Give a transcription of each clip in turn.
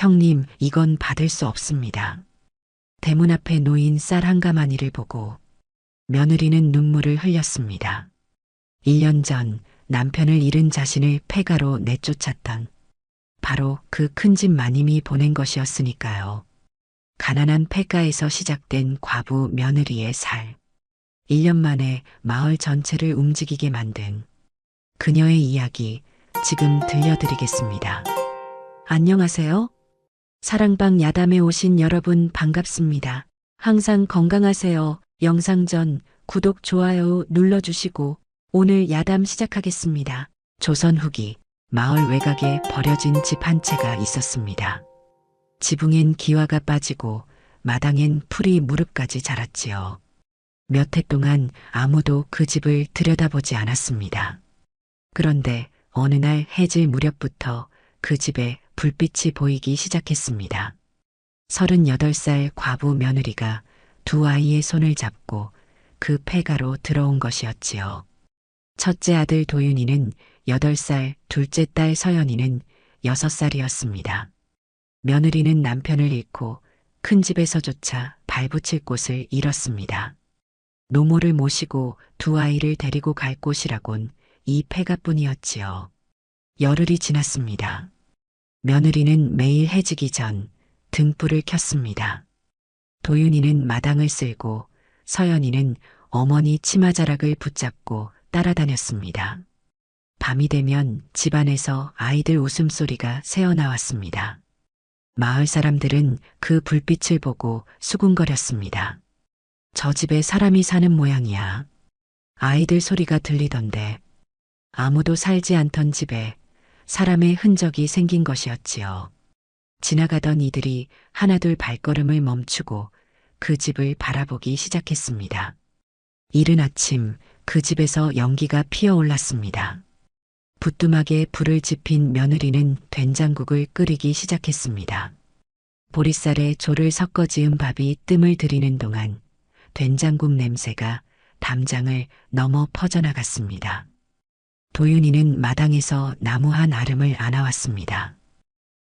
형님, 이건 받을 수 없습니다. 대문 앞에 놓인 쌀 한 가마니를 보고 며느리는 눈물을 흘렸습니다. 1년 전 남편을 잃은 자신을 폐가로 내쫓았던 바로 그 큰 집 마님이 보낸 것이었으니까요. 가난한 폐가에서 시작된 과부 며느리의 살. 1년 만에 마을 전체를 움직이게 만든 그녀의 이야기 지금 들려드리겠습니다. 안녕하세요. 사랑방 야담에 오신 여러분 반갑습니다. 항상 건강하세요. 영상 전 구독, 좋아요 눌러주시고 오늘 야담 시작하겠습니다. 조선 후기 마을 외곽에 버려진 집 한 채가 있었습니다. 지붕엔 기와가 빠지고 마당엔 풀이 무릎까지 자랐지요. 몇 해 동안 아무도 그 집을 들여다보지 않았습니다. 그런데 어느 날 해질 무렵부터 그 집에 불빛이 보이기 시작했습니다. 38살 과부 며느리가 두 아이의 손을 잡고 그 폐가로 들어온 것이었지요. 첫째 아들 도윤이는 8살, 둘째 딸 서연이는 6살이었습니다. 며느리는 남편을 잃고 큰 집에서조차 발붙일 곳을 잃었습니다. 노모를 모시고 두 아이를 데리고 갈 곳이라곤 이 폐가뿐이었지요. 열흘이 지났습니다. 며느리는 매일 해지기 전 등불을 켰습니다. 도윤이는 마당을 쓸고 서연이는 어머니 치마자락을 붙잡고 따라다녔습니다. 밤이 되면 집안에서 아이들 웃음소리가 새어나왔습니다. 마을 사람들은 그 불빛을 보고 수군거렸습니다. 저 집에 사람이 사는 모양이야. 아이들 소리가 들리던데 아무도 살지 않던 집에 사람의 흔적이 생긴 것이었지요. 지나가던 이들이 하나둘 발걸음을 멈추고 그 집을 바라보기 시작했습니다. 이른 아침 그 집에서 연기가 피어올랐습니다. 부뚜막에 불을 지핀 며느리는 된장국을 끓이기 시작했습니다. 보리쌀에 조를 섞어 지은 밥이 뜸을 들이는 동안 된장국 냄새가 담장을 넘어 퍼져나갔습니다. 도윤이는 마당에서 나무 한 아름을 안아왔습니다.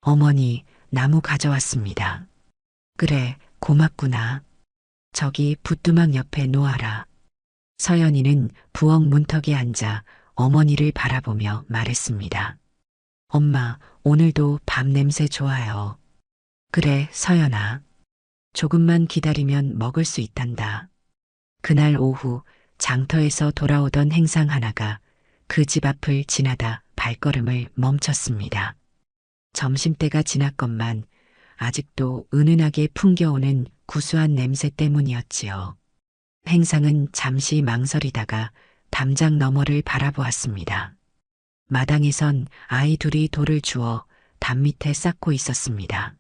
어머니, 나무 가져왔습니다. 그래, 고맙구나. 저기 부뚜막 옆에 놓아라. 서연이는 부엌 문턱에 앉아 어머니를 바라보며 말했습니다. 엄마, 오늘도 밥 냄새 좋아요. 그래, 서연아. 조금만 기다리면 먹을 수 있단다. 그날 오후 장터에서 돌아오던 행상 하나가 그 집 앞을 지나다 발걸음을 멈췄습니다. 점심때가 지났건만 아직도 은은하게 풍겨오는 구수한 냄새 때문이었지요. 행상은 잠시 망설이다가 담장 너머를 바라보았습니다. 마당에선 아이 둘이 돌을 주워 담 밑에 쌓고 있었습니다.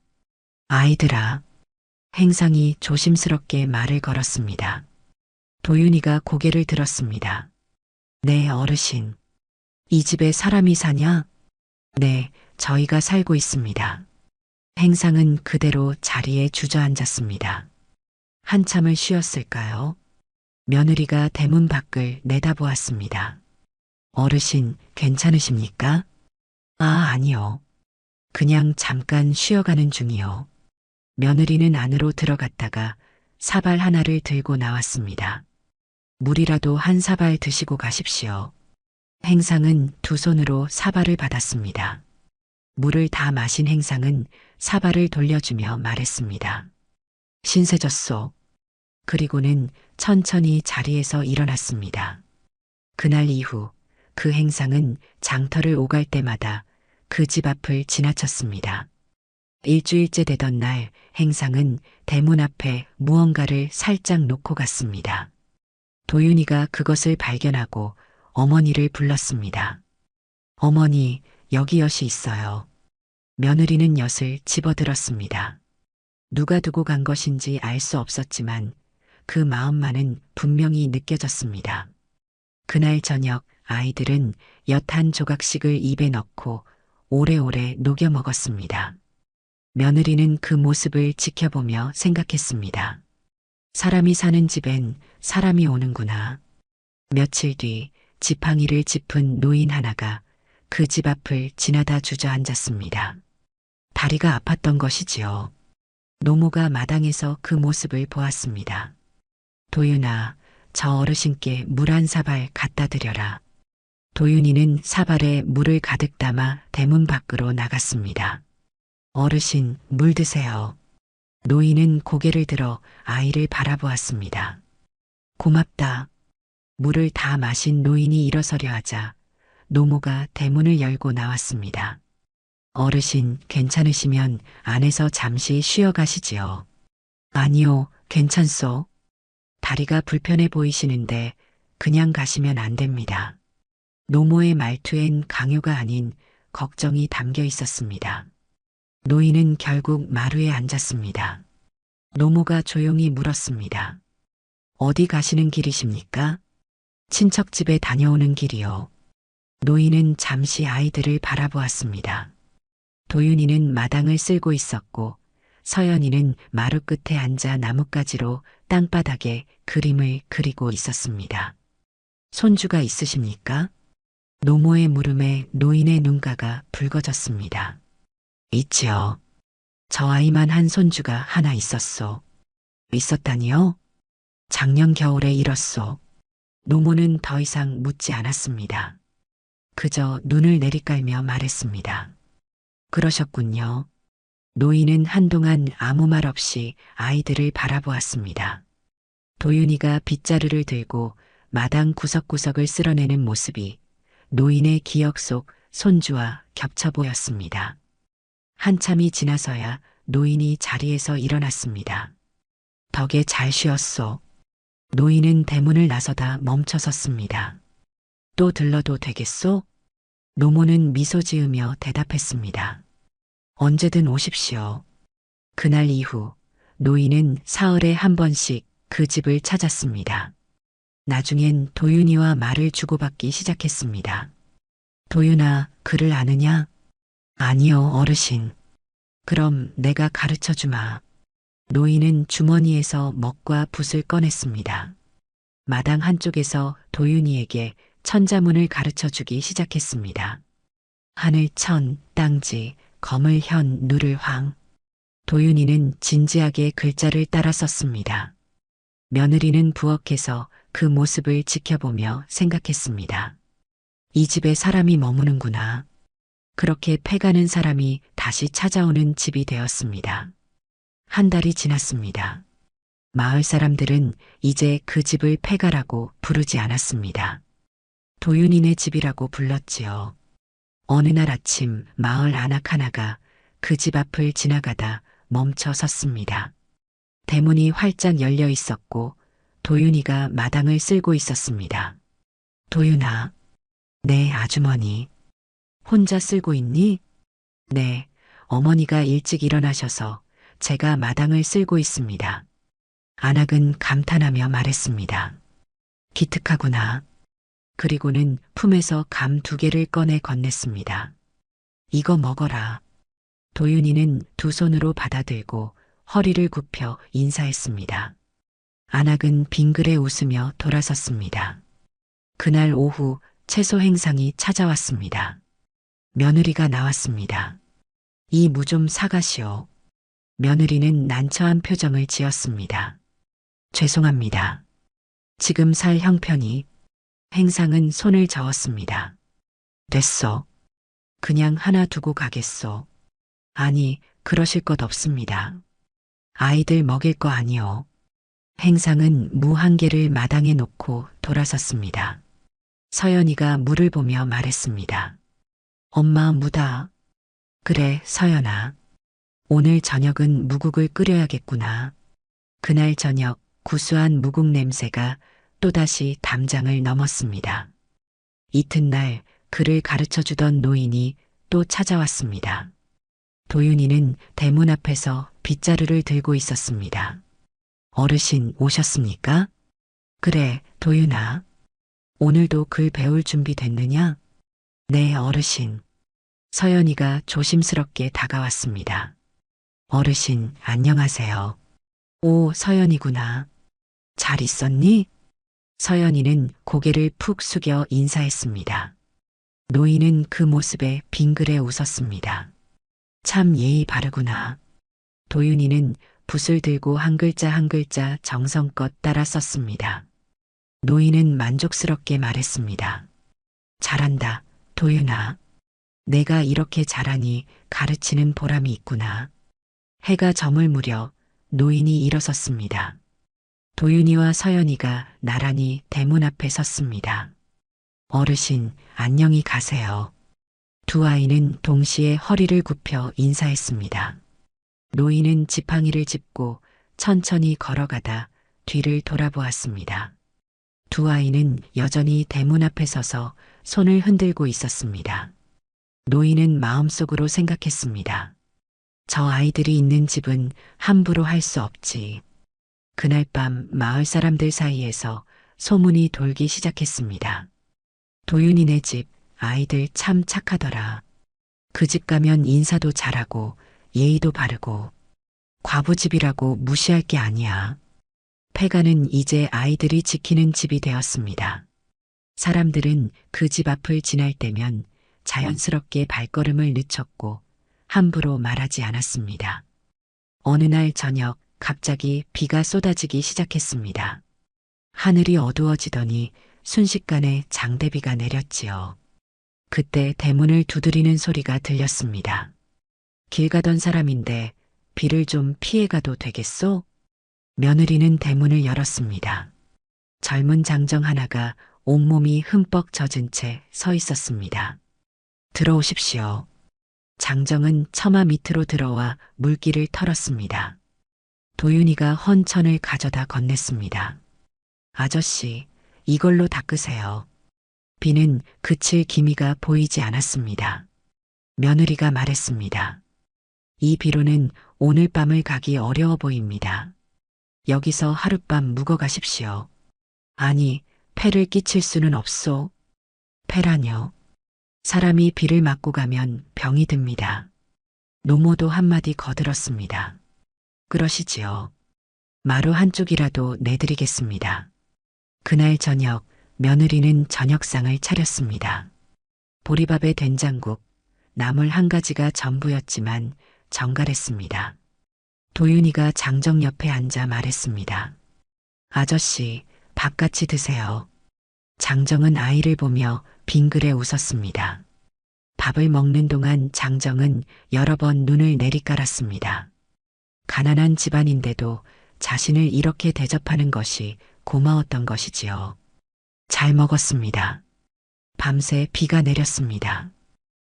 아이들아, 행상이 조심스럽게 말을 걸었습니다. 도윤이가 고개를 들었습니다. 네, 어르신. 이 집에 사람이 사냐? 네, 저희가 살고 있습니다. 행상은 그대로 자리에 주저앉았습니다. 한참을 쉬었을까요? 며느리가 대문 밖을 내다보았습니다. 어르신, 괜찮으십니까? 아, 아니요. 그냥 잠깐 쉬어가는 중이요. 며느리는 안으로 들어갔다가 사발 하나를 들고 나왔습니다. 물이라도 한 사발 드시고 가십시오. 행상은 두 손으로 사발을 받았습니다. 물을 다 마신 행상은 사발을 돌려주며 말했습니다. 신세졌소. 그리고는 천천히 자리에서 일어났습니다. 그날 이후 그 행상은 장터를 오갈 때마다 그 집 앞을 지나쳤습니다. 일주일째 되던 날 행상은 대문 앞에 무언가를 살짝 놓고 갔습니다. 도윤이가 그것을 발견하고 어머니를 불렀습니다. 어머니, 여기 엿이 있어요. 며느리는 엿을 집어들었습니다. 누가 두고 간 것인지 알 수 없었지만 그 마음만은 분명히 느껴졌습니다. 그날 저녁 아이들은 엿 한 조각씩을 입에 넣고 오래오래 녹여 먹었습니다. 며느리는 그 모습을 지켜보며 생각했습니다. 사람이 사는 집엔 사람이 오는구나. 며칠 뒤 지팡이를 짚은 노인 하나가 그 집 앞을 지나다 주저앉았습니다. 다리가 아팠던 것이지요. 노모가 마당에서 그 모습을 보았습니다. 도윤아, 저 어르신께 물 한 사발 갖다 드려라. 도윤이는 사발에 물을 가득 담아 대문 밖으로 나갔습니다. 어르신, 물 드세요. 노인은 고개를 들어 아이를 바라보았습니다. 고맙다. 물을 다 마신 노인이 일어서려 하자 노모가 대문을 열고 나왔습니다. 어르신, 괜찮으시면 안에서 잠시 쉬어 가시지요. 아니요, 괜찮소. 다리가 불편해 보이시는데 그냥 가시면 안 됩니다. 노모의 말투엔 강요가 아닌 걱정이 담겨 있었습니다. 노인은 결국 마루에 앉았습니다. 노모가 조용히 물었습니다. 어디 가시는 길이십니까? 친척 집에 다녀오는 길이요. 노인은 잠시 아이들을 바라보았습니다. 도윤이는 마당을 쓸고 있었고 서연이는 마루 끝에 앉아 나뭇가지로 땅바닥에 그림을 그리고 있었습니다. 손주가 있으십니까? 노모의 물음에 노인의 눈가가 붉어졌습니다. 있지요. 저 아이만 한 손주가 하나 있었소. 있었다니요? 작년 겨울에 잃었소. 노모는 더 이상 묻지 않았습니다. 그저 눈을 내리깔며 말했습니다. 그러셨군요. 노인은 한동안 아무 말 없이 아이들을 바라보았습니다. 도윤이가 빗자루를 들고 마당 구석구석을 쓸어내는 모습이 노인의 기억 속 손주와 겹쳐 보였습니다. 한참이 지나서야 노인이 자리에서 일어났습니다. 덕에 잘 쉬었소. 노인은 대문을 나서다 멈춰섰습니다. 또 들러도 되겠소? 노모는 미소 지으며 대답했습니다. 언제든 오십시오. 그날 이후 노인은 사흘에 한 번씩 그 집을 찾았습니다. 나중엔 도윤이와 말을 주고받기 시작했습니다. 도윤아, 글을 아느냐? 아니요, 어르신. 그럼 내가 가르쳐 주마. 노인은 주머니에서 먹과 붓을 꺼냈습니다. 마당 한쪽에서 도윤이에게 천자문을 가르쳐 주기 시작했습니다. 하늘 천, 땅지, 검을 현, 누를 황. 도윤이는 진지하게 글자를 따라 썼습니다. 며느리는 부엌에서 그 모습을 지켜보며 생각했습니다. 이 집에 사람이 머무는구나. 그렇게 패가는 사람이 다시 찾아오는 집이 되었습니다. 한 달이 지났습니다. 마을 사람들은 이제 그 집을 패가라고 부르지 않았습니다. 도윤이네 집이라고 불렀지요. 어느 날 아침 마을 아낙 하나가 그 집 앞을 지나가다 멈춰 섰습니다. 대문이 활짝 열려 있었고 도윤이가 마당을 쓸고 있었습니다. 도윤아, 네, 아주머니. 혼자 쓸고 있니? 네, 어머니가 일찍 일어나셔서 제가 마당을 쓸고 있습니다. 아낙은 감탄하며 말했습니다. 기특하구나. 그리고는 품에서 감 2개를 꺼내 건넸습니다. 이거 먹어라. 도윤이는 두 손으로 받아들고 허리를 굽혀 인사했습니다. 아낙은 빙그레 웃으며 돌아섰습니다. 그날 오후 채소 행상이 찾아왔습니다. 며느리가 나왔습니다. 이 무 좀 사가시오. 며느리는 난처한 표정을 지었습니다. 죄송합니다. 지금 살 형편이. 행상은 손을 저었습니다. 됐소. 그냥 하나 두고 가겠소. 아니, 그러실 것 없습니다. 아이들 먹일 거 아니오. 행상은 무 1개를 마당에 놓고 돌아섰습니다. 서연이가 물을 보며 말했습니다. 엄마, 무다. 그래, 서연아. 오늘 저녁은 무국을 끓여야겠구나. 그날 저녁 구수한 무국 냄새가 또다시 담장을 넘었습니다. 이튿날 그를 가르쳐주던 노인이 또 찾아왔습니다. 도윤이는 대문 앞에서 빗자루를 들고 있었습니다. 어르신 오셨습니까? 그래, 도윤아. 오늘도 글 배울 준비 됐느냐? 네, 어르신. 서연이가 조심스럽게 다가왔습니다. 어르신, 안녕하세요. 오, 서연이구나. 잘 있었니? 서연이는 고개를 푹 숙여 인사했습니다. 노인은 그 모습에 빙그레 웃었습니다. 참 예의 바르구나. 도윤이는 붓을 들고 한 글자 한 글자 정성껏 따라 썼습니다. 노인은 만족스럽게 말했습니다. 잘한다, 도윤아. 내가 이렇게 잘하니 가르치는 보람이 있구나. 해가 저물 무렵 노인이 일어섰습니다. 도윤이와 서연이가 나란히 대문 앞에 섰습니다. 어르신, 안녕히 가세요. 두 아이는 동시에 허리를 굽혀 인사했습니다. 노인은 지팡이를 짚고 천천히 걸어가다 뒤를 돌아보았습니다. 두 아이는 여전히 대문 앞에 서서 손을 흔들고 있었습니다. 노인은 마음속으로 생각했습니다. 저 아이들이 있는 집은 함부로 할 수 없지. 그날 밤 마을 사람들 사이에서 소문이 돌기 시작했습니다. 도윤이네 집 아이들 참 착하더라. 그 집 가면 인사도 잘하고 예의도 바르고 과부집이라고 무시할 게 아니야. 폐가는 이제 아이들이 지키는 집이 되었습니다. 사람들은 그 집 앞을 지날 때면 자연스럽게 발걸음을 늦췄고 함부로 말하지 않았습니다. 어느 날 저녁 갑자기 비가 쏟아지기 시작했습니다. 하늘이 어두워지더니 순식간에 장대비가 내렸지요. 그때 대문을 두드리는 소리가 들렸습니다. 길 가던 사람인데 비를 좀 피해가도 되겠소? 며느리는 대문을 열었습니다. 젊은 장정 하나가 온몸이 흠뻑 젖은 채 서 있었습니다. 들어오십시오. 장정은 처마 밑으로 들어와 물기를 털었습니다. 도윤이가 헌천을 가져다 건넸습니다. 아저씨, 이걸로 닦으세요. 비는 그칠 기미가 보이지 않았습니다. 며느리가 말했습니다. 이 비로는 오늘 밤을 가기 어려워 보입니다. 여기서 하룻밤 묵어 가십시오. 아니, 폐를 끼칠 수는 없소. 폐라뇨. 사람이 비를 맞고 가면 병이 듭니다. 노모도 한마디 거들었습니다. 그러시지요. 마루 한쪽이라도 내드리겠습니다. 그날 저녁 며느리는 저녁상을 차렸습니다. 보리밥에 된장국, 나물 한 가지가 전부였지만 정갈했습니다. 도윤이가 장정 옆에 앉아 말했습니다. 아저씨, 밥 같이 드세요. 장정은 아이를 보며 빙그레 웃었습니다. 밥을 먹는 동안 장정은 여러 번 눈을 내리깔았습니다. 가난한 집안인데도 자신을 이렇게 대접하는 것이 고마웠던 것이지요. 잘 먹었습니다. 밤새 비가 내렸습니다.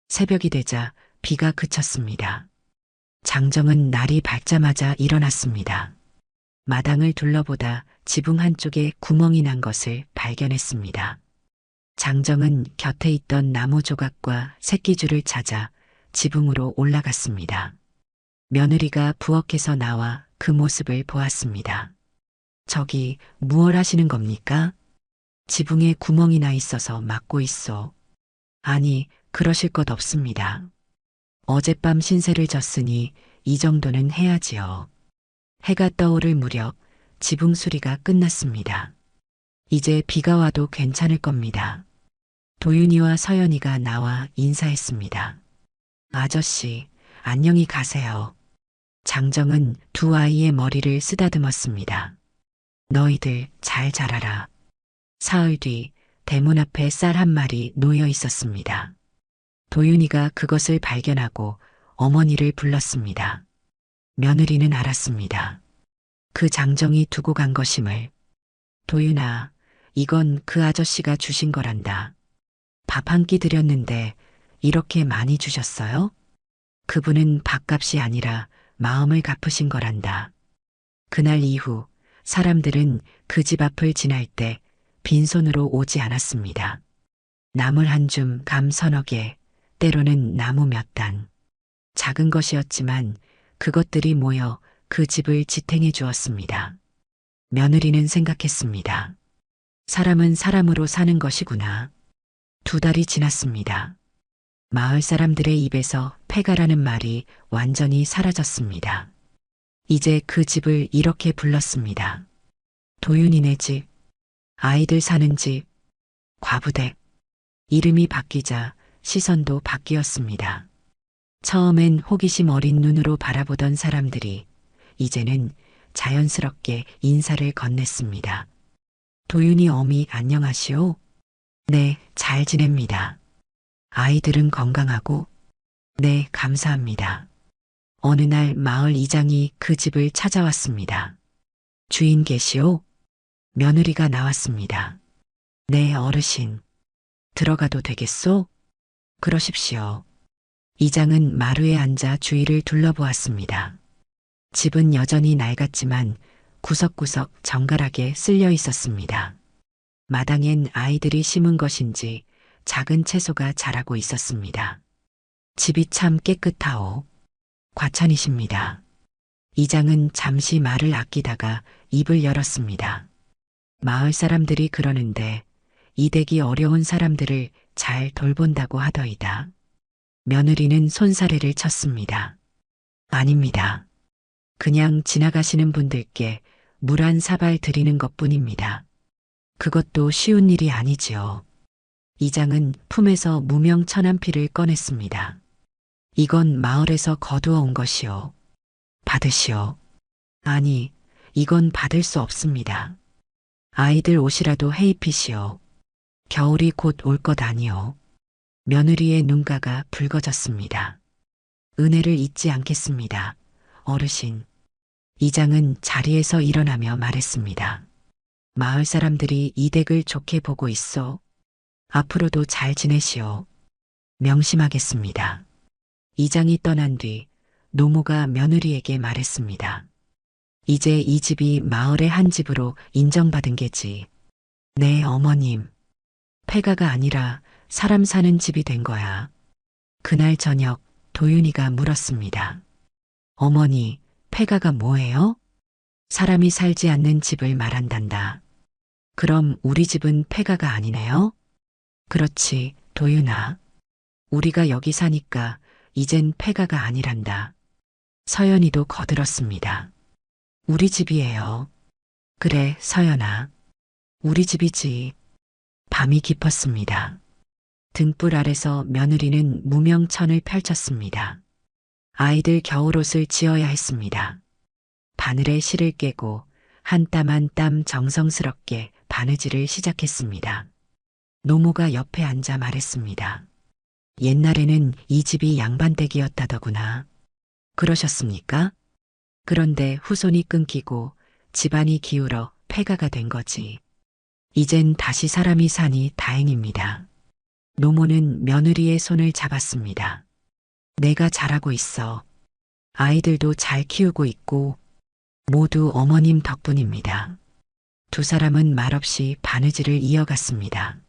새벽이 되자 비가 그쳤습니다. 장정은 날이 밝자마자 일어났습니다. 마당을 둘러보다 지붕 한쪽에 구멍이 난 것을 발견했습니다. 장정은 곁에 있던 나무 조각과 새끼줄을 찾아 지붕으로 올라갔습니다. 며느리가 부엌에서 나와 그 모습을 보았습니다. 저기 무얼 하시는 겁니까? 지붕에 구멍이 나 있어서 막고 있어. 아니, 그러실 것 없습니다. 어젯밤 신세를 졌으니 이 정도는 해야지요. 해가 떠오를 무렵 지붕 수리가 끝났습니다. 이제 비가 와도 괜찮을 겁니다. 도윤이와 서연이가 나와 인사했습니다. 아저씨, 안녕히 가세요. 장정은 두 아이의 머리를 쓰다듬었습니다. 너희들 잘 자라라. 사흘 뒤 대문 앞에 쌀 한 마리 놓여 있었습니다. 도윤이가 그것을 발견하고 어머니를 불렀습니다. 며느리는 알았습니다. 그 장정이 두고 간 것임을. 도윤아, 이건 그 아저씨가 주신 거란다. 밥 한 끼 드렸는데 이렇게 많이 주셨어요? 그분은 밥값이 아니라 마음을 갚으신 거란다. 그날 이후 사람들은 그 집 앞을 지날 때 빈손으로 오지 않았습니다. 나물 한 줌, 감 서너 개, 때로는 나무 몇 단. 작은 것이었지만 그것들이 모여 그 집을 지탱해 주었습니다. 며느리는 생각했습니다. 사람은 사람으로 사는 것이구나. 두 달이 지났습니다. 마을 사람들의 입에서 폐가라는 말이 완전히 사라졌습니다. 이제 그 집을 이렇게 불렀습니다. 도윤이네 집, 아이들 사는 집, 과부댁. 이름이 바뀌자 시선도 바뀌었습니다. 처음엔 호기심 어린 눈으로 바라보던 사람들이 이제는 자연스럽게 인사를 건넸습니다. 도윤이 어미 안녕하시오? 네, 잘 지냅니다. 아이들은 건강하고? 네, 감사합니다. 어느 날 마을 이장이 그 집을 찾아왔습니다. 주인 계시오? 며느리가 나왔습니다. 네, 어르신. 들어가도 되겠소? 그러십시오. 이장은 마루에 앉아 주위를 둘러보았습니다. 집은 여전히 낡았지만 구석구석 정갈하게 쓸려 있었습니다. 마당엔 아이들이 심은 것인지 작은 채소가 자라고 있었습니다. 집이 참 깨끗하오. 과찬이십니다. 이장은 잠시 말을 아끼다가 입을 열었습니다. 마을 사람들이 그러는데 이대기 어려운 사람들을 잘 돌본다고 하더이다. 며느리는 손사래를 쳤습니다. 아닙니다. 그냥 지나가시는 분들께 물 한 사발 드리는 것뿐입니다. 그것도 쉬운 일이 아니지요. 이장은 품에서 무명 천안필을 꺼냈습니다. 이건 마을에서 거두어 온 것이요. 받으시오. 아니, 이건 받을 수 없습니다. 아이들 옷이라도 해입히시오. 겨울이 곧 올 것 아니오. 며느리의 눈가가 붉어졌습니다. 은혜를 잊지 않겠습니다. 어르신. 이장은 자리에서 일어나며 말했습니다. 마을 사람들이 이 댁을 좋게 보고 있어. 앞으로도 잘 지내시오. 명심하겠습니다. 이장이 떠난 뒤 노모가 며느리에게 말했습니다. 이제 이 집이 마을의 한 집으로 인정받은 게지. 네, 어머님. 폐가가 아니라 사람 사는 집이 된 거야. 그날 저녁 도윤이가 물었습니다. 어머니, 폐가가 뭐예요? 사람이 살지 않는 집을 말한단다. 그럼 우리 집은 폐가가 아니네요? 그렇지, 도윤아. 우리가 여기 사니까 이젠 폐가가 아니란다. 서연이도 거들었습니다. 우리 집이에요. 그래, 서연아. 우리 집이지. 밤이 깊었습니다. 등불 아래서 며느리는 무명천을 펼쳤습니다. 아이들 겨울옷을 지어야 했습니다. 바늘에 실을 깨고 한 땀 한 땀 정성스럽게 바느질을 시작했습니다. 노모가 옆에 앉아 말했습니다. 옛날에는 이 집이 양반댁이었다더구나. 그러셨습니까? 그런데 후손이 끊기고 집안이 기울어 폐가가 된 거지. 이젠 다시 사람이 사니 다행입니다. 노모는 며느리의 손을 잡았습니다. 내가 잘하고 있어. 아이들도 잘 키우고 있고 모두 어머님 덕분입니다. 두 사람은 말없이 바느질을 이어갔습니다.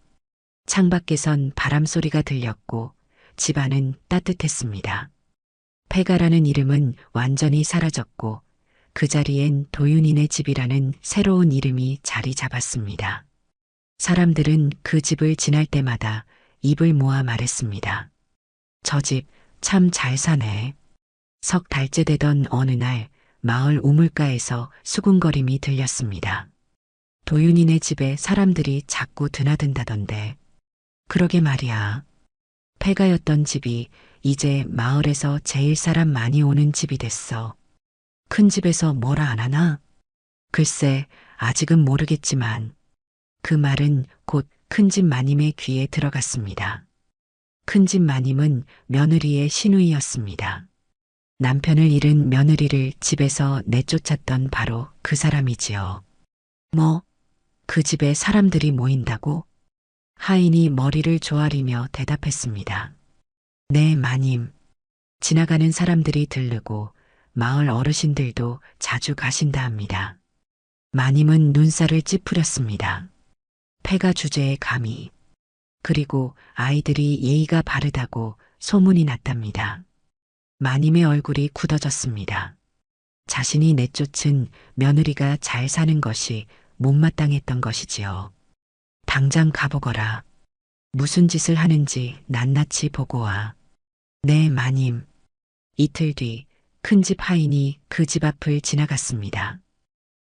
창밖에선 바람소리가 들렸고 집안은 따뜻했습니다. 폐가라는 이름은 완전히 사라졌고 그 자리엔 도윤이네 집이라는 새로운 이름이 자리 잡았습니다. 사람들은 그 집을 지날 때마다 입을 모아 말했습니다. 저 집 참 잘 사네. 석 달째 되던 어느 날 마을 우물가에서 수군거림이 들렸습니다. 도윤이네 집에 사람들이 자꾸 드나든다던데. 그러게 말이야. 폐가였던 집이 이제 마을에서 제일 사람 많이 오는 집이 됐어. 큰 집에서 뭐라 안 하나? 글쎄, 아직은 모르겠지만 그 말은 곧 큰집 마님의 귀에 들어갔습니다. 큰집 마님은 며느리의 시누이였습니다. 남편을 잃은 며느리를 집에서 내쫓았던 바로 그 사람이지요. 뭐, 그 집에 사람들이 모인다고? 하인이 머리를 조아리며 대답했습니다. 네, 마님. 지나가는 사람들이 들르고 마을 어르신들도 자주 가신다 합니다. 마님은 눈살을 찌푸렸습니다. 폐가 주제에 감히. 그리고 아이들이 예의가 바르다고 소문이 났답니다. 마님의 얼굴이 굳어졌습니다. 자신이 내쫓은 며느리가 잘 사는 것이 못마땅했던 것이지요. 당장 가보거라. 무슨 짓을 하는지 낱낱이 보고 와. 네, 마님. 이틀 뒤 큰집 하인이 그 집 앞을 지나갔습니다.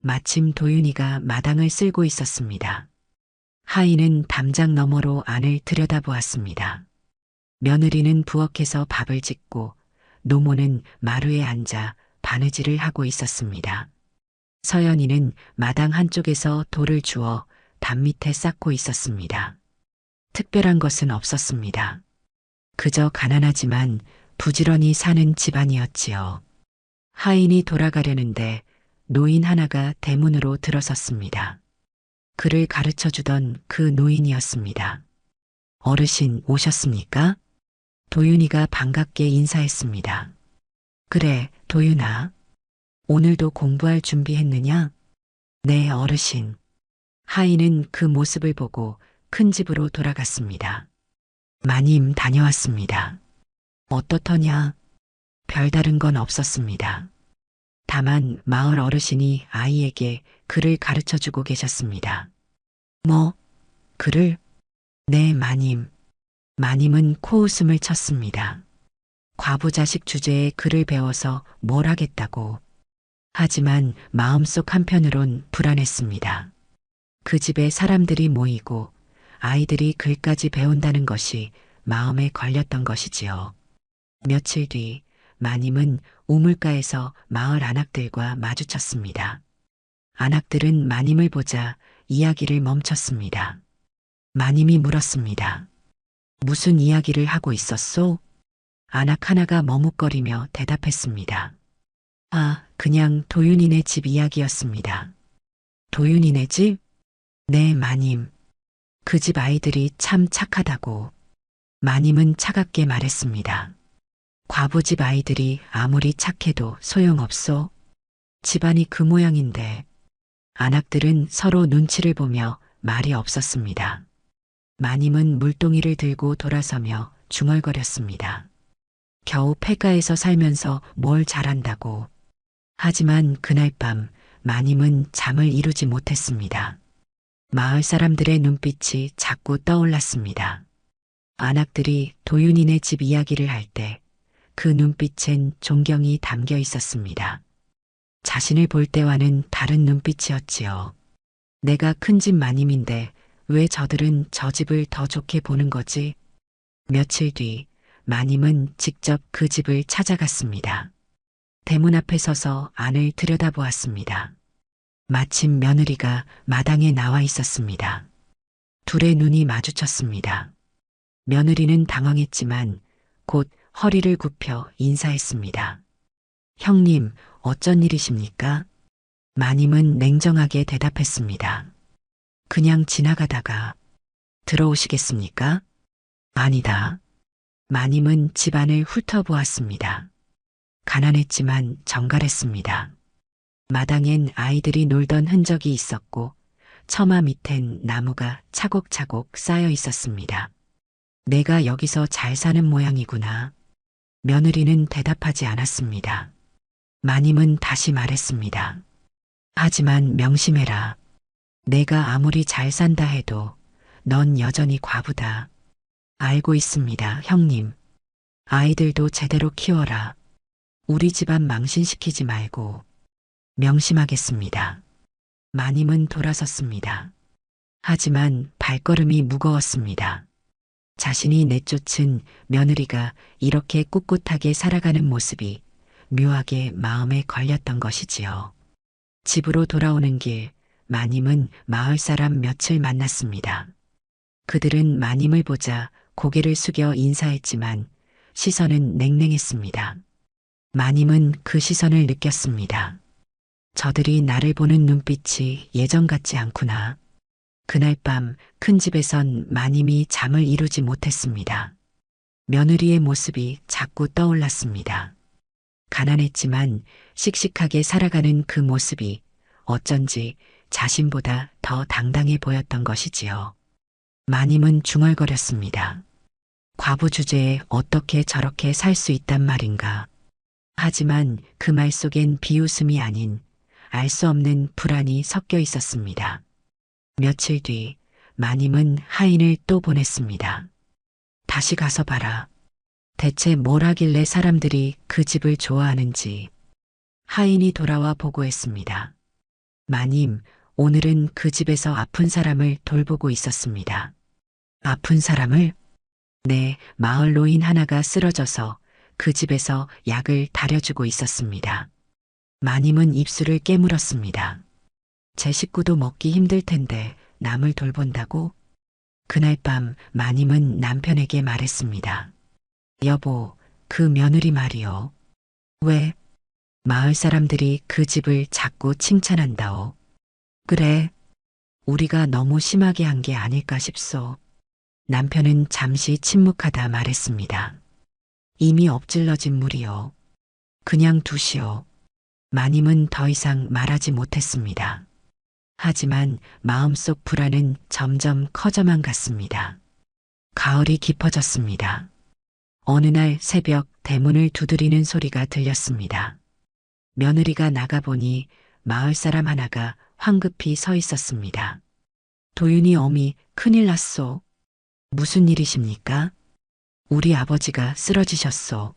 마침 도윤이가 마당을 쓸고 있었습니다. 하인은 담장 너머로 안을 들여다보았습니다. 며느리는 부엌에서 밥을 짓고 노모는 마루에 앉아 바느질을 하고 있었습니다. 서연이는 마당 한쪽에서 돌을 주워 담 밑에 쌓고 있었습니다. 특별한 것은 없었습니다. 그저 가난하지만 부지런히 사는 집안이었지요. 하인이 돌아가려는데 노인 하나가 대문으로 들어섰습니다. 그를 가르쳐 주던 그 노인이었습니다. 어르신 오셨습니까? 도윤이가 반갑게 인사했습니다. 그래, 도윤아. 오늘도 공부할 준비했느냐? 네, 어르신. 하인은 그 모습을 보고 큰 집으로 돌아갔습니다. 마님 다녀왔습니다. 어떻더냐? 별다른 건 없었습니다. 다만 마을 어르신이 아이에게 글을 가르쳐 주고 계셨습니다. 뭐? 글을? 네, 마님. 마님은 코웃음을 쳤습니다. 과부 자식 주제에 글을 배워서 뭘 하겠다고. 하지만 마음속 한편으론 불안했습니다. 그 집에 사람들이 모이고 아이들이 글까지 배운다는 것이 마음에 걸렸던 것이지요. 며칠 뒤 마님은 우물가에서 마을 안악들과 마주쳤습니다. 안악들은 마님을 보자 이야기를 멈췄습니다. 마님이 물었습니다. 무슨 이야기를 하고 있었소? 안악 하나가 머뭇거리며 대답했습니다. 아, 그냥 도윤이네 집 이야기였습니다. 도윤이네 집? 네, 마님. 그 집 아이들이 참 착하다고. 마님은 차갑게 말했습니다. 과부 집 아이들이 아무리 착해도 소용없소. 집안이 그 모양인데. 안악들은 서로 눈치를 보며 말이 없었습니다. 마님은 물동이를 들고 돌아서며 중얼거렸습니다. 겨우 폐가에서 살면서 뭘 잘한다고. 하지만 그날 밤 마님은 잠을 이루지 못했습니다. 마을 사람들의 눈빛이 자꾸 떠올랐습니다. 안악들이 도윤이네 집 이야기를 할 때 그 눈빛엔 존경이 담겨 있었습니다. 자신을 볼 때와는 다른 눈빛이었지요. 내가 큰 집 마님인데 왜 저들은 저 집을 더 좋게 보는 거지? 며칠 뒤 마님은 직접 그 집을 찾아갔습니다. 대문 앞에 서서 안을 들여다보았습니다. 마침 며느리가 마당에 나와 있었습니다. 둘의 눈이 마주쳤습니다. 며느리는 당황했지만 곧 허리를 굽혀 인사했습니다. 형님, 어쩐 일이십니까? 마님은 냉정하게 대답했습니다. 그냥 지나가다가. 들어오시겠습니까? 아니다. 마님은 집안을 훑어보았습니다. 가난했지만 정갈했습니다. 마당엔 아이들이 놀던 흔적이 있었고 처마 밑엔 나무가 차곡차곡 쌓여 있었습니다. 내가 여기서 잘 사는 모양이구나. 며느리는 대답하지 않았습니다. 마님은 다시 말했습니다. 하지만 명심해라. 내가 아무리 잘 산다 해도 넌 여전히 과부다. 알고 있습니다, 형님. 아이들도 제대로 키워라. 우리 집안 망신시키지 말고. 명심하겠습니다. 마님은 돌아섰습니다. 하지만 발걸음이 무거웠습니다. 자신이 내쫓은 며느리가 이렇게 꿋꿋하게 살아가는 모습이 묘하게 마음에 걸렸던 것이지요. 집으로 돌아오는 길, 마님은 마을 사람 몇을 만났습니다. 그들은 마님을 보자 고개를 숙여 인사했지만 시선은 냉랭했습니다. 마님은 그 시선을 느꼈습니다. 저들이 나를 보는 눈빛이 예전 같지 않구나. 그날 밤 큰 집에선 마님이 잠을 이루지 못했습니다. 며느리의 모습이 자꾸 떠올랐습니다. 가난했지만 씩씩하게 살아가는 그 모습이 어쩐지 자신보다 더 당당해 보였던 것이지요. 마님은 중얼거렸습니다. 과부 주제에 어떻게 저렇게 살 수 있단 말인가. 하지만 그 말 속엔 비웃음이 아닌 알 수 없는 불안이 섞여 있었습니다. 며칠 뒤 마님은 하인을 또 보냈습니다. 다시 가서 봐라. 대체 뭘 하길래 사람들이 그 집을 좋아하는지. 하인이 돌아와 보고했습니다. 마님, 오늘은 그 집에서 아픈 사람을 돌보고 있었습니다. 아픈 사람을? 네, 마을 노인 하나가 쓰러져서 그 집에서 약을 다려주고 있었습니다. 마님은 입술을 깨물었습니다. 제 식구도 먹기 힘들 텐데 남을 돌본다고? 그날 밤 마님은 남편에게 말했습니다. 여보, 그 며느리 말이요. 왜? 마을 사람들이 그 집을 자꾸 칭찬한다오. 그래, 우리가 너무 심하게 한 게 아닐까 싶소. 남편은 잠시 침묵하다 말했습니다. 이미 엎질러진 물이요. 그냥 두시오. 마님은 더 이상 말하지 못했습니다. 하지만 마음속 불안은 점점 커져만 갔습니다. 가을이 깊어졌습니다. 어느 날 새벽 대문을 두드리는 소리가 들렸습니다. 며느리가 나가보니 마을 사람 하나가 황급히 서 있었습니다. 도윤이 어미, 큰일 났소. 무슨 일이십니까? 우리 아버지가 쓰러지셨소.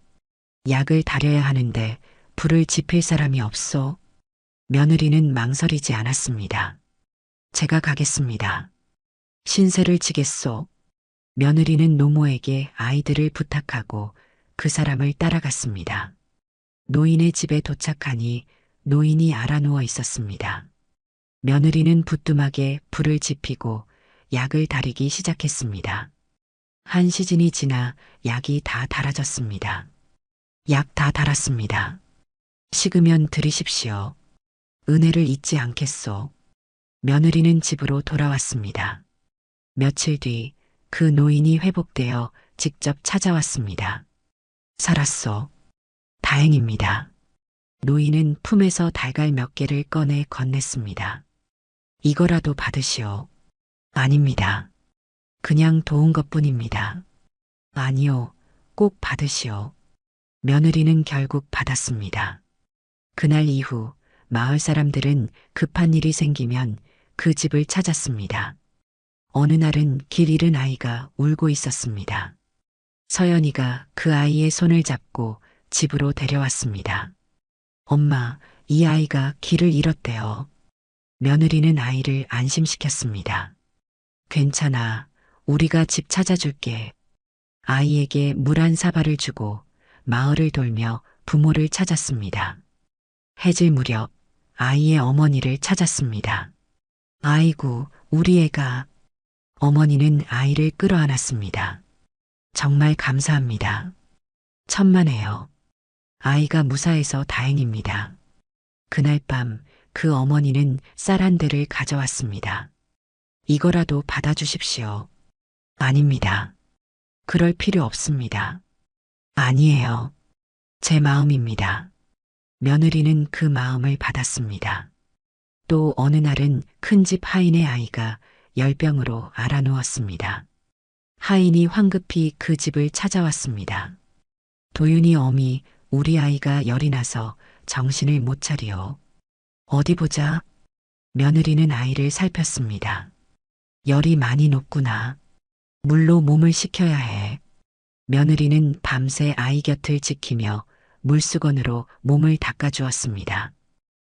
약을 다려야 하는데 불을 지필 사람이 없소. 며느리는 망설이지 않았습니다. 제가 가겠습니다. 신세를 지겠소. 며느리는 노모에게 아이들을 부탁하고 그 사람을 따라갔습니다. 노인의 집에 도착하니 노인이 알아누워 있었습니다. 며느리는 부뚜막에 불을 지피고 약을 다리기 시작했습니다. 한 시즌이 지나 약이 다 달아졌습니다. 약 다 달았습니다. 식으면 드리십시오. 은혜를 잊지 않겠소. 며느리는 집으로 돌아왔습니다. 며칠 뒤 그 노인이 회복되어 직접 찾아왔습니다. 살았소. 다행입니다. 노인은 품에서 달걀 몇 개를 꺼내 건넸습니다. 이거라도 받으시오. 아닙니다. 그냥 도운 것뿐입니다. 아니요, 꼭 받으시오. 며느리는 결국 받았습니다. 그날 이후 마을 사람들은 급한 일이 생기면 그 집을 찾았습니다. 어느 날은 길 잃은 아이가 울고 있었습니다. 서연이가 그 아이의 손을 잡고 집으로 데려왔습니다. 엄마, 이 아이가 길을 잃었대요. 며느리는 아이를 안심시켰습니다. 괜찮아. 우리가 집 찾아줄게. 아이에게 물 한 사발을 주고 마을을 돌며 부모를 찾았습니다. 해질 무렵 아이의 어머니를 찾았습니다. 아이고, 우리 애가. 어머니는 아이를 끌어안았습니다. 정말 감사합니다. 천만에요. 아이가 무사해서 다행입니다. 그날 밤 그 어머니는 쌀 한 대를 가져왔습니다. 이거라도 받아주십시오. 아닙니다. 그럴 필요 없습니다. 아니에요. 제 마음입니다. 며느리는 그 마음을 받았습니다. 또 어느 날은 큰 집 하인의 아이가 열병으로 앓아누웠습니다. 하인이 황급히 그 집을 찾아왔습니다. 도윤이 어미, 우리 아이가 열이 나서 정신을 못 차리오. 어디 보자. 며느리는 아이를 살폈습니다. 열이 많이 높구나. 물로 몸을 식혀야 해. 며느리는 밤새 아이 곁을 지키며 물수건으로 몸을 닦아주었습니다.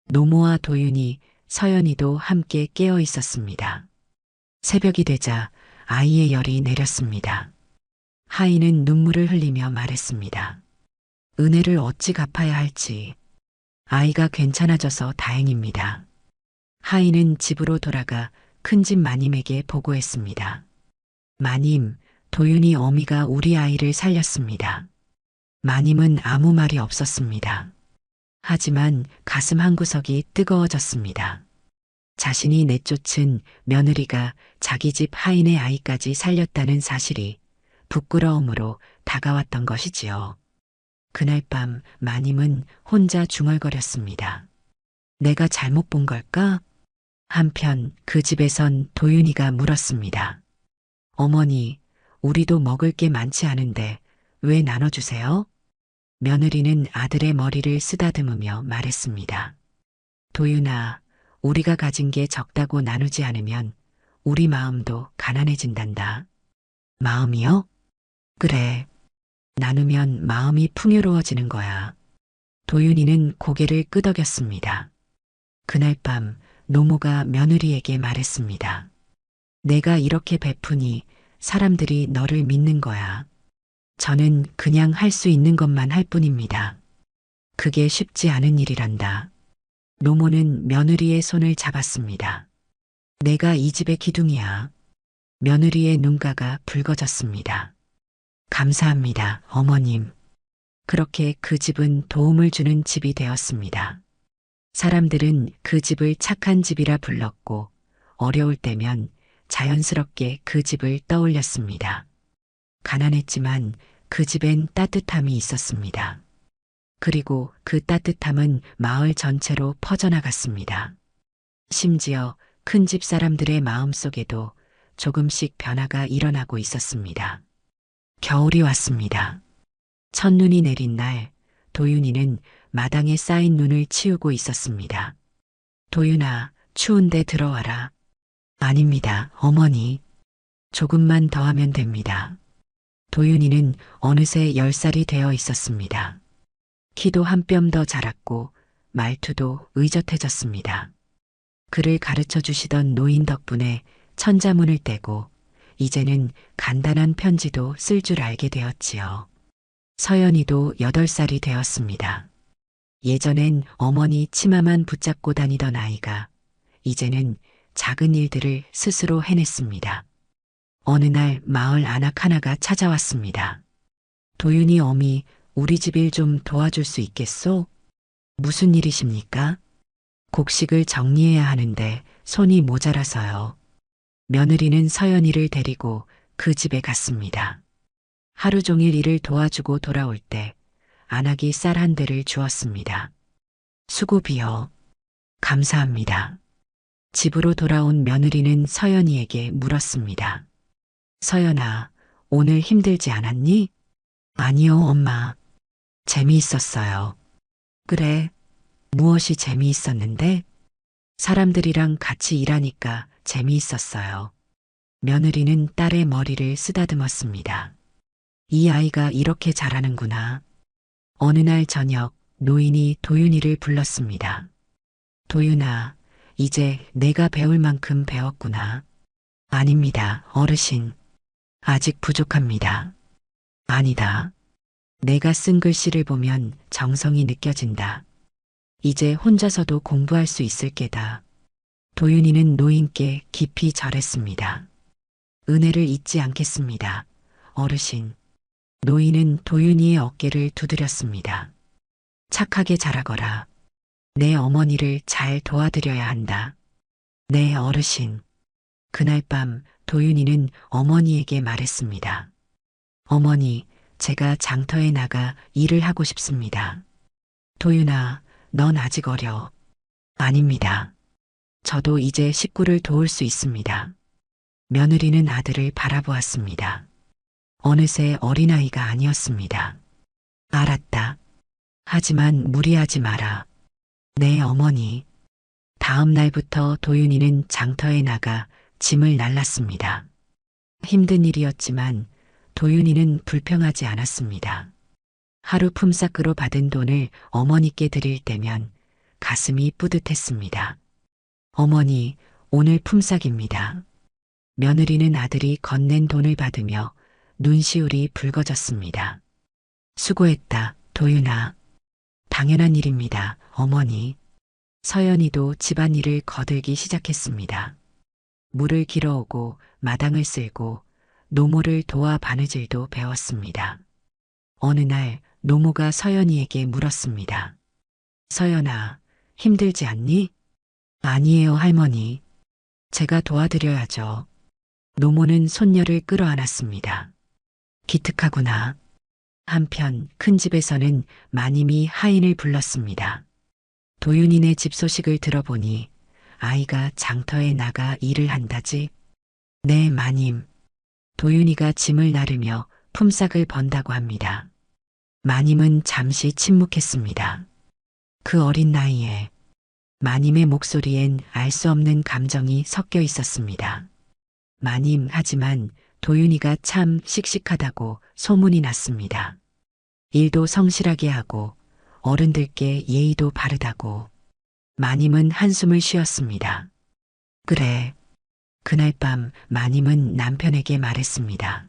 노모와 도윤이, 서연이도 함께 깨어 있었습니다. 새벽이 되자 아이의 열이 내렸습니다. 하인은 눈물을 흘리며 말했습니다. 은혜를 어찌 갚아야 할지. 아이가 괜찮아져서 다행입니다. 하인은 집으로 돌아가 큰집 마님에게 보고했습니다. 마님, 도윤이 어미가 우리 아이를 살렸습니다. 마님은 아무 말이 없었습니다. 하지만 가슴 한구석이 뜨거워졌습니다. 자신이 내쫓은 며느리가 자기 집 하인의 아이까지 살렸다는 사실이 부끄러움으로 다가왔던 것이지요. 그날 밤 마님은 혼자 중얼거렸습니다. 내가 잘못 본 걸까? 한편 그 집에선 도윤이가 물었습니다. 어머니, 우리도 먹을 게 많지 않은데 왜 나눠주세요? 며느리는 아들의 머리를 쓰다듬으며 말했습니다. 도윤아, 우리가 가진 게 적다고 나누지 않으면 우리 마음도 가난해진단다. 마음이요? 그래. 나누면 마음이 풍요로워지는 거야. 도윤이는 고개를 끄덕였습니다. 그날 밤 노모가 며느리에게 말했습니다. 내가 이렇게 베푸니 사람들이 너를 믿는 거야. 저는 그냥 할 수 있는 것만 할 뿐입니다. 그게 쉽지 않은 일이란다. 노모는 며느리의 손을 잡았습니다. 내가 이 집의 기둥이야. 며느리의 눈가가 붉어졌습니다. 감사합니다, 어머님. 그렇게 그 집은 도움을 주는 집이 되었습니다. 사람들은 그 집을 착한 집이라 불렀고 어려울 때면 자연스럽게 그 집을 떠올렸습니다. 가난했지만 그 집엔 따뜻함이 있었습니다. 그리고 그 따뜻함은 마을 전체로 퍼져나갔습니다. 심지어 큰 집 사람들의 마음속에도 조금씩 변화가 일어나고 있었습니다. 겨울이 왔습니다. 첫눈이 내린 날, 도윤이는 마당에 쌓인 눈을 치우고 있었습니다. 도윤아, 추운데 들어와라. 아닙니다, 어머니. 조금만 더 하면 됩니다. 도윤이는 어느새 10살이 되어 있었습니다. 키도 한 뼘 더 자랐고 말투도 의젓해졌습니다. 그를 가르쳐 주시던 노인 덕분에 천자문을 떼고 이제는 간단한 편지도 쓸 줄 알게 되었지요. 서연이도 8살이 되었습니다. 예전엔 어머니 치마만 붙잡고 다니던 아이가 이제는 작은 일들을 스스로 해냈습니다. 어느 날 마을 안악 하나가 찾아왔습니다. 도윤이 어미, 우리 집 일 좀 도와줄 수 있겠소? 무슨 일이십니까? 곡식을 정리해야 하는데 손이 모자라서요. 며느리는 서연이를 데리고 그 집에 갔습니다. 하루 종일 일을 도와주고 돌아올 때 안악이 쌀 한 대를 주었습니다. 수고비요. 감사합니다. 집으로 돌아온 며느리는 서연이에게 물었습니다. 서연아, 오늘 힘들지 않았니? 아니요, 엄마. 재미있었어요. 그래, 무엇이 재미있었는데? 사람들이랑 같이 일하니까 재미있었어요. 며느리는 딸의 머리를 쓰다듬었습니다. 이 아이가 이렇게 잘하는구나. 어느 날 저녁 노인이 도윤이를 불렀습니다. 도윤아, 이제 내가 배울 만큼 배웠구나. 아닙니다, 어르신. 아직 부족합니다. 아니다. 내가 쓴 글씨를 보면 정성이 느껴진다. 이제 혼자서도 공부할 수 있을 게다. 도윤이는 노인께 깊이 절했습니다. 은혜를 잊지 않겠습니다, 어르신. 노인은 도윤이의 어깨를 두드렸습니다. 착하게 자라거라. 내 어머니를 잘 도와드려야 한다. 네, 어르신. 그날 밤 도윤이는 어머니에게 말했습니다. 어머니, 제가 장터에 나가 일을 하고 싶습니다. 도윤아, 넌 아직 어려. 아닙니다. 저도 이제 식구를 도울 수 있습니다. 며느리는 아들을 바라보았습니다. 어느새 어린아이가 아니었습니다. 알았다. 하지만 무리하지 마라. 네, 어머니. 다음 날부터 도윤이는 장터에 나가 짐을 날랐습니다. 힘든 일이었지만 도윤이는 불평하지 않았습니다. 하루 품삯으로 받은 돈을 어머니께 드릴 때면 가슴이 뿌듯했습니다. 어머니, 오늘 품삯입니다. 며느리는 아들이 건넨 돈을 받으며 눈시울이 붉어졌습니다. 수고했다, 도윤아. 당연한 일입니다, 어머니. 서연이도 집안일을 거들기 시작했습니다. 물을 길어오고 마당을 쓸고 노모를 도와 바느질도 배웠습니다. 어느 날 노모가 서연이에게 물었습니다. 서연아, 힘들지 않니? 아니에요, 할머니. 제가 도와드려야죠. 노모는 손녀를 끌어안았습니다. 기특하구나. 한편 큰 집에서는 마님이 하인을 불렀습니다. 도윤이네 집 소식을 들어보니 아이가 장터에 나가 일을 한다지? 네, 마님. 도윤이가 짐을 나르며 품삯을 번다고 합니다. 마님은 잠시 침묵했습니다. 그 어린 나이에 마님의 목소리엔 알 수 없는 감정이 섞여 있었습니다. 마님, 하지만 도윤이가 참 씩씩하다고 소문이 났습니다. 일도 성실하게 하고 어른들께 예의도 바르다고. 마님은 한숨을 쉬었습니다. 그래. 그날 밤 마님은 남편에게 말했습니다.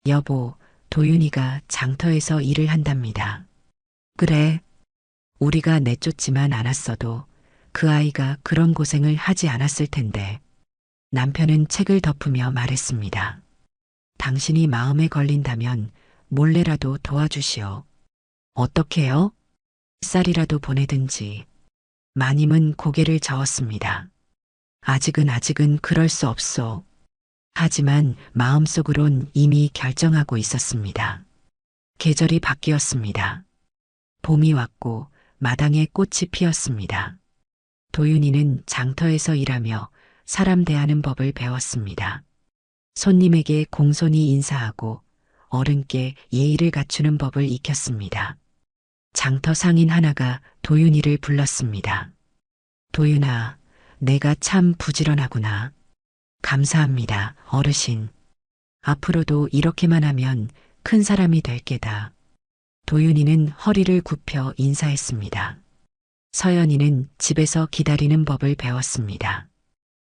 여보, 도윤이가 장터에서 일을 한답니다. 그래, 우리가 내쫓지만 않았어도 그 아이가 그런 고생을 하지 않았을 텐데. 남편은 책을 덮으며 말했습니다. 당신이 마음에 걸린다면 몰래라도 도와주시오. 어떻게요? 쌀이라도 보내든지. 마님은 고개를 저었습니다. 아직은 그럴 수 없소. 하지만 마음속으론 이미 결정하고 있었습니다. 계절이 바뀌었습니다. 봄이 왔고 마당에 꽃이 피었습니다. 도윤이는 장터에서 일하며 사람 대하는 법을 배웠습니다. 손님에게 공손히 인사하고 어른께 예의를 갖추는 법을 익혔습니다. 장터 상인 하나가 도윤이를 불렀습니다. 도윤아, 내가 참 부지런하구나. 감사합니다, 어르신. 앞으로도 이렇게만 하면 큰 사람이 될 게다. 도윤이는 허리를 굽혀 인사했습니다. 서연이는 집에서 기다리는 법을 배웠습니다.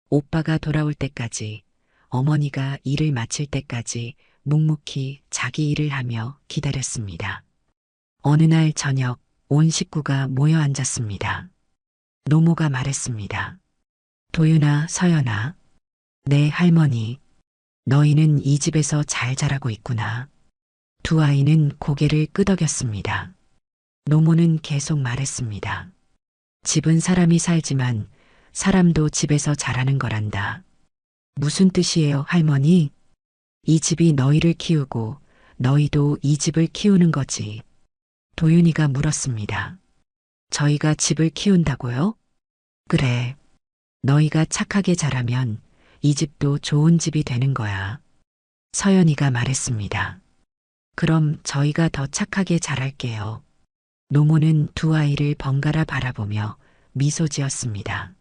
오빠가 돌아올 때까지, 어머니가 일을 마칠 때까지 묵묵히 자기 일을 하며 기다렸습니다. 어느 날 저녁 온 식구가 모여 앉았습니다. 노모가 말했습니다. 도윤아, 서연아, 내 할머니, 너희는 이 집에서 잘 자라고 있구나. 두 아이는 고개를 끄덕였습니다. 노모는 계속 말했습니다. 집은 사람이 살지만 사람도 집에서 자라는 거란다. 무슨 뜻이에요, 할머니? 이 집이 너희를 키우고 너희도 이 집을 키우는 거지. 도윤이가 물었습니다. 저희가 집을 키운다고요? 그래. 너희가 착하게 자라면 이 집도 좋은 집이 되는 거야. 서연이가 말했습니다. 그럼 저희가 더 착하게 자랄게요. 노모는 두 아이를 번갈아 바라보며 미소 지었습니다.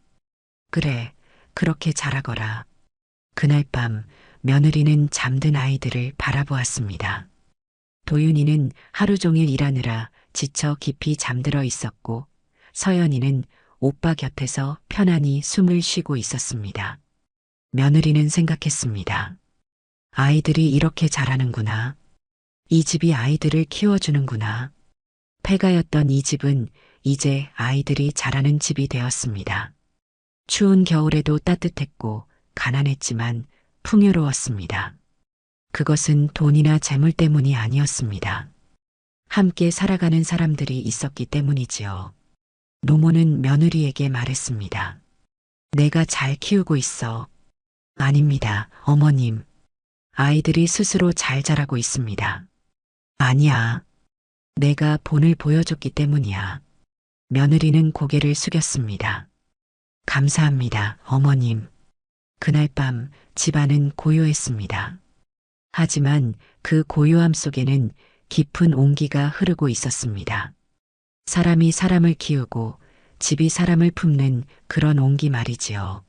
그래, 그렇게 자라거라. 그날 밤 며느리는 잠든 아이들을 바라보았습니다. 도윤이는 하루 종일 일하느라 지쳐 깊이 잠들어 있었고 서연이는 오빠 곁에서 편안히 숨을 쉬고 있었습니다. 며느리는 생각했습니다. 아이들이 이렇게 자라는구나. 이 집이 아이들을 키워주는구나. 폐가였던 이 집은 이제 아이들이 자라는 집이 되었습니다. 추운 겨울에도 따뜻했고 가난했지만 풍요로웠습니다. 그것은 돈이나 재물 때문이 아니었습니다. 함께 살아가는 사람들이 있었기 때문이지요. 노모는 며느리에게 말했습니다. 내가 잘 키우고 있어. 아닙니다, 어머님. 아이들이 스스로 잘 자라고 있습니다. 아니야. 내가 본을 보여줬기 때문이야. 며느리는 고개를 숙였습니다. 감사합니다, 어머님. 그날 밤 집안은 고요했습니다. 하지만 그 고요함 속에는 깊은 온기가 흐르고 있었습니다. 사람이 사람을 키우고 집이 사람을 품는 그런 온기 말이지요.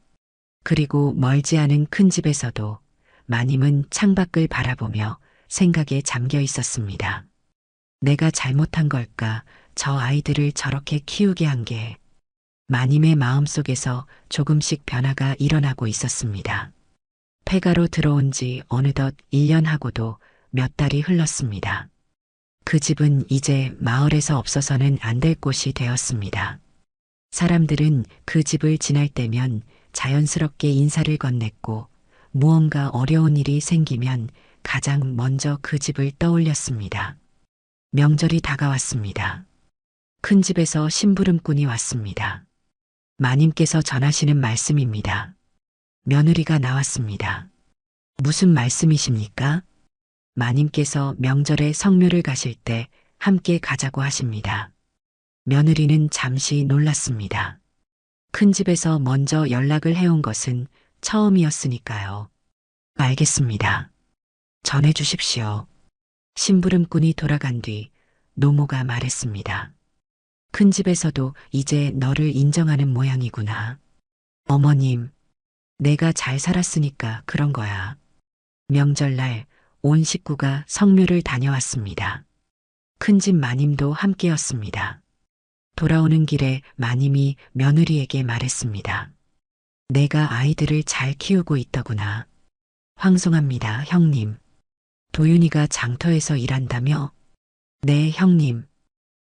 그리고 멀지 않은 큰 집에서도 마님은 창밖을 바라보며 생각에 잠겨 있었습니다. 내가 잘못한 걸까? 저 아이들을 저렇게 키우게 한 게. 마님의 마음속에서 조금씩 변화가 일어나고 있었습니다. 폐가로 들어온 지 어느덧 1년하고도 몇 달이 흘렀습니다. 그 집은 이제 마을에서 없어서는 안 될 곳이 되었습니다. 사람들은 그 집을 지날 때면 자연스럽게 인사를 건넸고 무언가 어려운 일이 생기면 가장 먼저 그 집을 떠올렸습니다. 명절이 다가왔습니다. 큰 집에서 심부름꾼이 왔습니다. 마님께서 전하시는 말씀입니다. 며느리가 나왔습니다. 무슨 말씀이십니까? 마님께서 명절에 성묘를 가실 때 함께 가자고 하십니다. 며느리는 잠시 놀랐습니다. 큰 집에서 먼저 연락을 해온 것은 처음이었으니까요. 알겠습니다. 전해 주십시오. 심부름꾼이 돌아간 뒤 노모가 말했습니다. 큰 집에서도 이제 너를 인정하는 모양이구나. 어머님, 내가 잘 살았으니까 그런 거야. 명절날 온 식구가 성묘를 다녀왔습니다. 큰집 마님도 함께였습니다. 돌아오는 길에 마님이 며느리에게 말했습니다. 내가 아이들을 잘 키우고 있더구나. 황송합니다, 형님. 도윤이가 장터에서 일한다며? 네, 형님.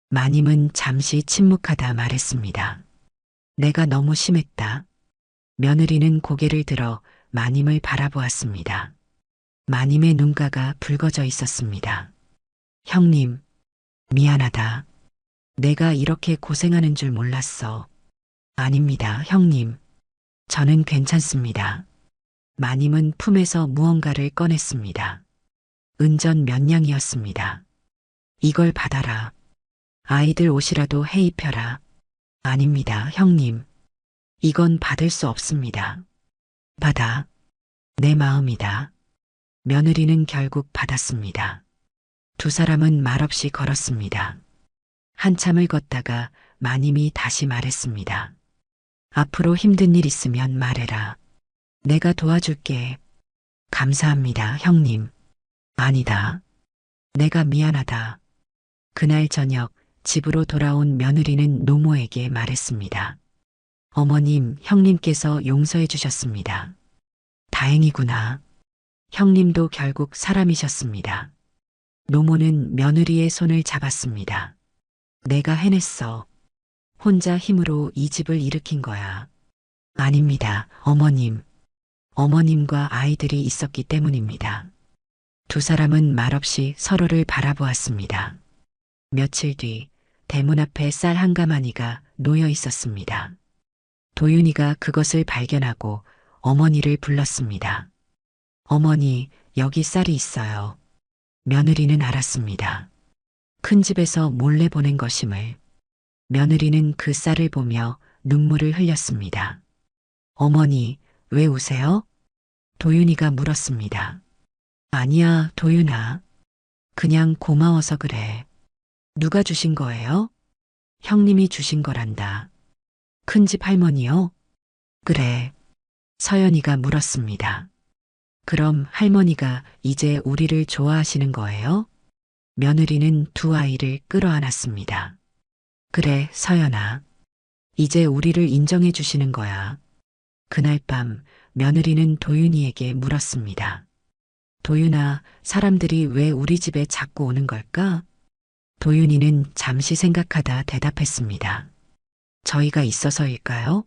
마님은 잠시 침묵하다 말했습니다. 내가 너무 심했다. 며느리는 고개를 들어 마님을 바라보았습니다. 마님의 눈가가 붉어져 있었습니다. 형님, 미안하다. 내가 이렇게 고생하는 줄 몰랐어. 아닙니다, 형님. 저는 괜찮습니다. 마님은 품에서 무언가를 꺼냈습니다. 은전 몇 냥이었습니다. 이걸 받아라. 아이들 옷이라도 해 입혀라. 아닙니다, 형님. 이건 받을 수 없습니다. 받아. 내 마음이다. 며느리는 결국 받았습니다. 두 사람은 말없이 걸었습니다. 한참을 걷다가 마님이 다시 말했습니다. 앞으로 힘든 일 있으면 말해라. 내가 도와줄게. 감사합니다, 형님. 아니다. 내가 미안하다. 그날 저녁 집으로 돌아온 며느리는 노모에게 말했습니다. 어머님, 형님께서 용서해 주셨습니다. 다행이구나. 형님도 결국 사람이셨습니다. 노모는 며느리의 손을 잡았습니다. 내가 해냈어. 혼자 힘으로 이 집을 일으킨 거야. 아닙니다, 어머님. 어머님과 아이들이 있었기 때문입니다. 두 사람은 말없이 서로를 바라보았습니다. 며칠 뒤 대문 앞에 쌀 한 가마니가 놓여 있었습니다. 도윤이가 그것을 발견하고 어머니를 불렀습니다. 어머니, 여기 쌀이 있어요. 며느리는 알았습니다. 큰 집에서 몰래 보낸 것임을. 며느리는 그 쌀을 보며 눈물을 흘렸습니다. 어머니, 왜 우세요? 도윤이가 물었습니다. 아니야, 도윤아. 그냥 고마워서 그래. 누가 주신 거예요? 형님이 주신 거란다. 큰집 할머니요? 그래. 서연이가 물었습니다. 그럼 할머니가 이제 우리를 좋아하시는 거예요? 며느리는 두 아이를 끌어안았습니다. 그래, 서연아. 이제 우리를 인정해 주시는 거야. 그날 밤 며느리는 도윤이에게 물었습니다. 도윤아, 사람들이 왜 우리 집에 자꾸 오는 걸까? 도윤이는 잠시 생각하다 대답했습니다. 저희가 있어서일까요?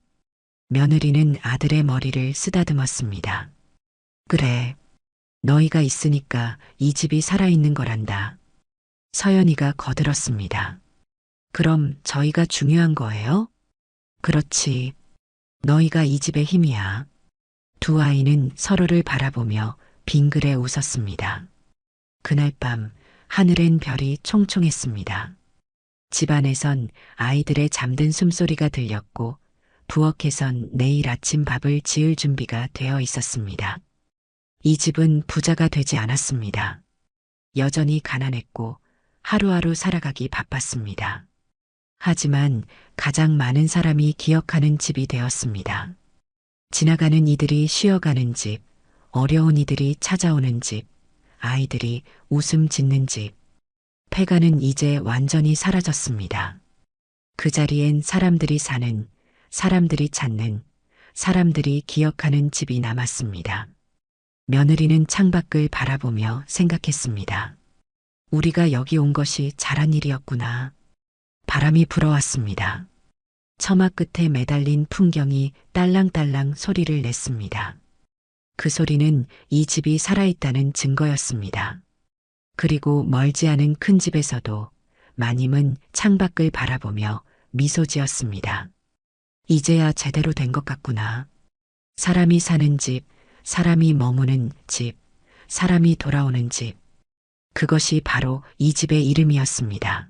며느리는 아들의 머리를 쓰다듬었습니다. 그래. 너희가 있으니까 이 집이 살아있는 거란다. 서연이가 거들었습니다. 그럼 저희가 중요한 거예요? 그렇지. 너희가 이 집의 힘이야. 두 아이는 서로를 바라보며 빙그레 웃었습니다. 그날 밤 하늘엔 별이 총총했습니다. 집안에선 아이들의 잠든 숨소리가 들렸고 부엌에선 내일 아침 밥을 지을 준비가 되어 있었습니다. 이 집은 부자가 되지 않았습니다. 여전히 가난했고 하루하루 살아가기 바빴습니다. 하지만 가장 많은 사람이 기억하는 집이 되었습니다. 지나가는 이들이 쉬어가는 집, 어려운 이들이 찾아오는 집, 아이들이 웃음 짓는 집. 폐가는 이제 완전히 사라졌습니다. 그 자리엔 사람들이 사는, 사람들이 찾는, 사람들이 기억하는 집이 남았습니다. 며느리는 창밖을 바라보며 생각했습니다. 우리가 여기 온 것이 잘한 일이었구나. 바람이 불어왔습니다. 처마 끝에 매달린 풍경이 딸랑딸랑 소리를 냈습니다. 그 소리는 이 집이 살아있다는 증거였습니다. 그리고 멀지 않은 큰 집에서도 마님은 창밖을 바라보며 미소 지었습니다. 이제야 제대로 된 것 같구나. 사람이 사는 집, 사람이 머무는 집, 사람이 돌아오는 집. 그것이 바로 이 집의 이름이었습니다.